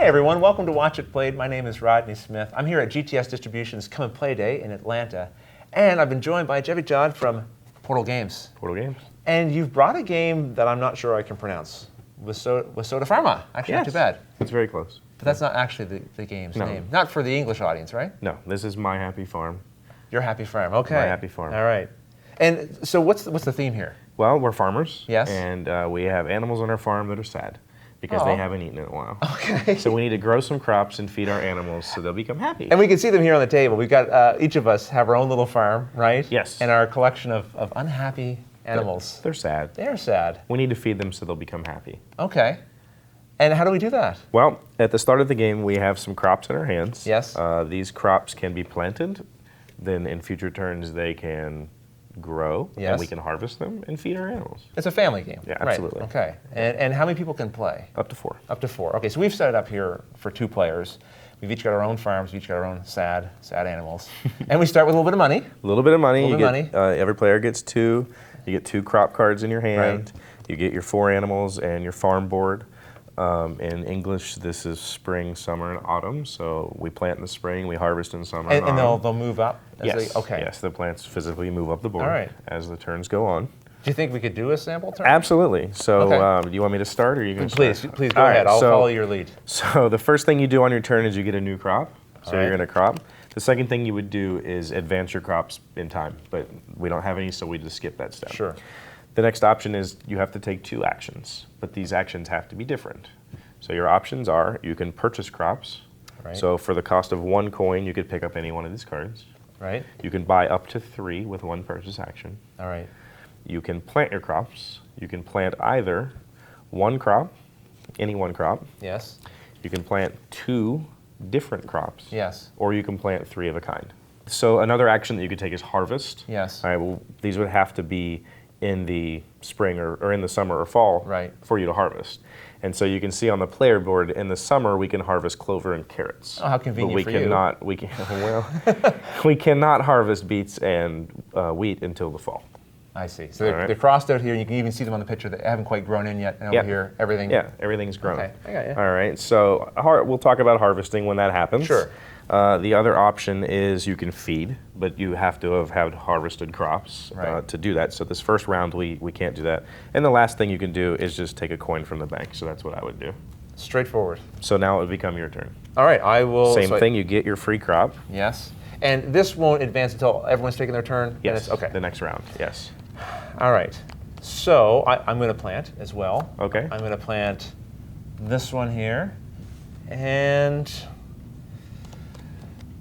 everyone, welcome to Watch It Played. My name is Rodney Smith. I'm here at GTS Distributions Come and Play Day in Atlanta, and I've been joined by Chevee Todd from Portal Games. Portal Games. And you've brought a game that I'm not sure I can pronounce. Soda Pharma. Actually, Yes. not too bad. It's very close. But that's not actually the game's No. name. Not for the English audience, right? No, this is My Happy Farm. Your Happy Farm. Okay. My Happy Farm. All right. And so what's the theme here? Well, we're farmers. Yes. And we have animals on our farm that are sad because they haven't eaten in a while. Okay. So we need to grow some crops and feed our animals so they'll become happy. And we can see them here on the table. We've got, each of us have our own little farm, right? Yes. And our collection of unhappy animals. They're sad. They're sad. We need to feed them so they'll become happy. Okay. And how do we do that? Well, at the start of the game, we have some crops in our hands. Yes. These crops can be planted. Then in future turns, they can grow. Yes. And we can harvest them and feed our animals. It's a family game. Yeah, right. absolutely. Okay. And how many people can play? Up to 4. Up to 4. Okay, so we've set it up here for 2 players. We've each got our own farms, we've each got our own sad animals. And we start with a little bit of money. A little bit of money. A little bit of money. Every player gets 2. You get 2 crop cards in your hand. Right. You get your 4 animals and your farm board. In English, this is spring, summer, and autumn. So we plant in the spring, we harvest in summer and And autumn. they'll move up? Yes. Okay. Yes, the plants physically move up the board All right. as the turns go on. Do you think we could do a sample turn? Absolutely. So Okay. do you want me to start or are you going to Please start? go All ahead. right, I'll so- follow your lead. So the first thing you do on your turn is you get a new crop. So All right. you're going to crop. The second thing you would do is advance your crops in time, but we don't have any, so we just skip that step. Sure. The next option is you have to take 2 actions, but these actions have to be different. So your options are you can purchase crops. Right. So for the cost of 1 coin, you could pick up any one of these cards. Right? You can buy up to 3 with 1 purchase action. All right. You can plant your crops. You can plant either 1 crop, any 1 crop. Yes. You can plant 2 different crops. Yes. Or you can plant 3 of a kind. So another action that you could take is harvest. Yes. All right, well, these would have to be in the spring or in the summer or fall Right. for you to harvest. And so you can see on the player board, in the summer we can harvest clover and carrots. Oh, how convenient but we for you. cannot, we can, well, we cannot harvest beets and wheat until the fall. I see. So they're, All right. they're crossed out here, and you can even see them on the picture. They haven't quite grown in yet. And over Yeah. here, everything. Yeah, everything's grown. Okay, I got you. All right, so we'll talk about harvesting when that happens. Sure. The other option is you can feed, but you have to have had harvested crops Right. to do that. So this first round, we can't do that. And the last thing you can do is just take a coin from the bank. So that's what I would do. Straightforward. So now it would become your turn. All right, I will. Same so thing, you get your free crop. Yes. And this won't advance until everyone's taken their turn? and Yes, it's- okay. the next round, yes. All right. So I'm going to plant as well. Okay. I'm going to plant this one here. And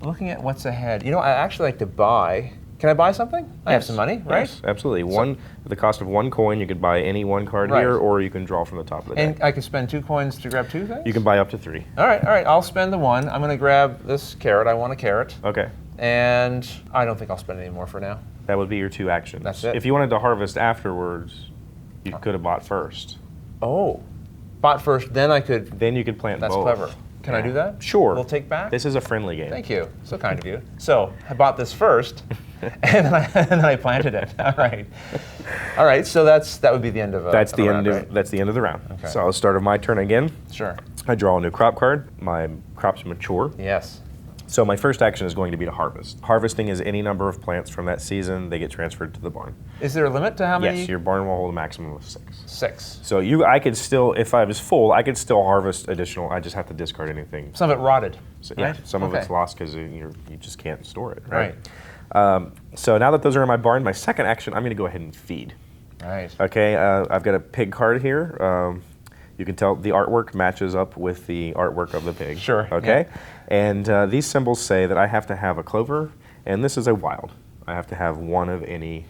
looking at what's ahead, you know, I actually like to buy. Can I buy something? I have Yes. some money, right? Yes, absolutely. The cost of 1 coin, you could buy any 1 card Right. here, or you can draw from the top of the deck. And I can spend 2 coins to grab 2 things? You can buy up to 3. All right. I'll spend the 1. I'm going to grab this carrot. I want a carrot. Okay. And I don't think I'll spend any more for now. That would be your 2 actions. That's it. If you wanted to harvest afterwards, you could have bought first. Oh. Bought first, then I could. Then you could plant That's both. clever. Can I Yeah. do that? Sure. We'll take back? This is a friendly game. Thank you. So kind of you. So I bought this first, and then I planted it. All right. All right. So that would be the end of. That's the round, end right? that's the end of the round. Okay. So I'll start of my turn again. Sure. I draw a new crop card. My crops mature. Yes. So my first action is going to be to harvest. Harvesting is any number of plants from that season. They get transferred to the barn. Is there a limit to how many? Yes, your barn will hold a maximum of 6. 6. So I could still, if I was full, I could still harvest additional. I just have to discard anything. Some of it rotted. So, right? Yeah, some of Okay. it's lost because you just can't store it. Right. So now that those are in my barn, my second action, I'm going to go ahead and feed. Right. Okay, I've got a pig card here. You can tell the artwork matches up with the artwork of the pig. Sure, Okay, and these symbols say that I have to have a clover, and this is a wild. I have to have 1 of any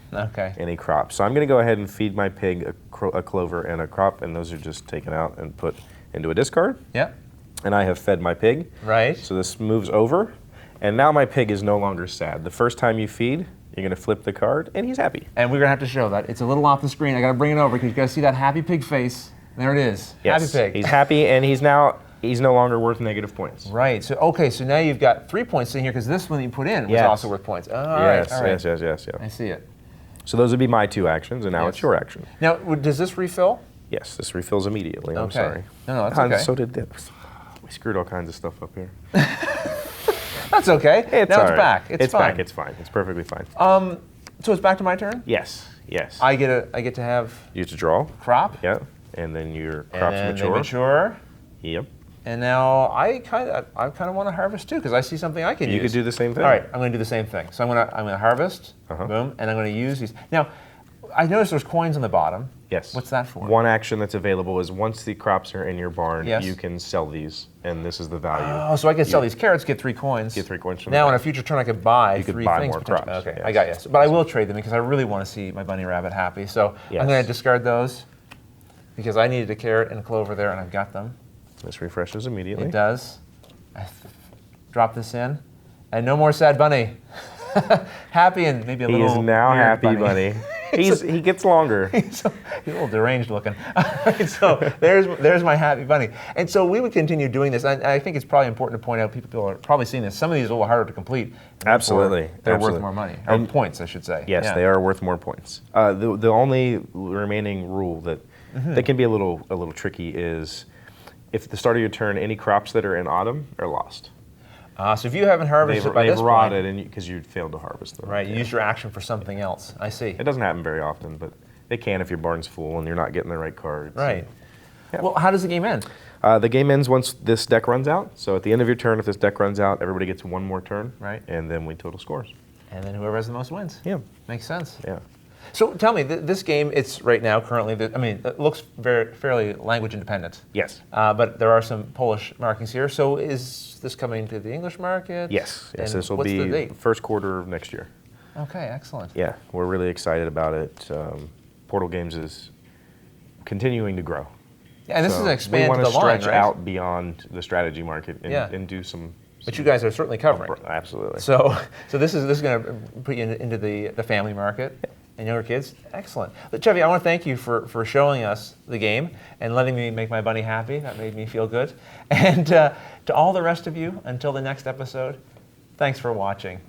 crop. So I'm going to go ahead and feed my pig a clover and a crop, and those are just taken out and put into a discard. Yep. And I have fed my pig. Right. So this moves over, and now my pig is no longer sad. The first time you feed, you're going to flip the card, and he's happy. And we're going to have to show that. It's a little off the screen. I got to bring it over because you got to see that happy pig face. There it is. Yes, Happy pig. he's happy, and he's no longer worth negative points. Right. So now you've got 3 points in here because this one that you put in was Yes. also worth points. All Yes, right. yes. I see it. So those would be my 2 actions, and now Yes. it's your action. Now, does this refill? Yes, this refills immediately. I'm Okay. sorry. No, that's okay. So did this. We screwed all kinds of stuff up here. That's okay. It's now all it's right. back. It's fine. Back. It's fine. It's perfectly fine. So it's back to my turn? Yes. I get to have You get to draw. crop. Yeah. And then your crops And then mature. they mature. Yep. And now I kind of want to harvest too because I see something I can use. You could do the same thing. All right, I'm going to do the same thing. So I'm going to harvest, boom, and I'm going to use these. Now, I noticed there's coins on the bottom. Yes. What's that for? One action that's available is once the crops are in your barn, Yes. you can sell these, and this is the value. Oh, so I can sell these carrots, get 3 coins. Get 3 coins from now the on a bank. future turn, I could buy You could 3 buy things. more potentially. crops, Okay, yes. I got you. But I will trade them because I really want to see my bunny rabbit happy. So Yes. I'm going to discard those because I needed a carrot and a clover there, and I've got them. This refreshes immediately. It does. Drop this in, and no more sad bunny. Happy and maybe a He little. is now weird happy, bunny. He gets longer. He's a little deranged looking. So there's my happy bunny. And so we would continue doing this. And I think it's probably important to point out, people are probably seeing this. Some of these are a little harder to complete. Absolutely. They're Absolutely. worth more money, or And points, I should say. Yes, Yeah. they are worth more points. The only remaining rule that can be a little tricky is if at the start of your turn any crops that are in autumn are lost. So if you haven't harvested by They've this rotted point, because you failed to harvest them. right, you used your action for something else. I see. It doesn't happen very often, but it can if your barn's full and you're not getting the right cards. Right. Yeah. Well, how does the game end? The game ends once this deck runs out. So at the end of your turn, if this deck runs out, everybody gets 1 more turn. Right. And then we total scores. And then whoever has the most wins. Yeah. Makes sense. Yeah. So tell me, this game, it's right now currently, it looks fairly language independent. Yes. But there are some Polish markings here. So is this coming to the English market? Yes. Yes. And This will what's be the date? first quarter of next year. Okay, excellent. Yeah. We're really excited about it. Portal Games is continuing to grow. Yeah, and this is an expand we to the line, want to stretch right? out beyond the strategy market and do some. But you guys are certainly covering. Absolutely. So this is going to put you into the family market and younger kids. Excellent. But Chevee, I want to thank you for showing us the game and letting me make my bunny happy. That made me feel good. And to all the rest of you, until the next episode, thanks for watching.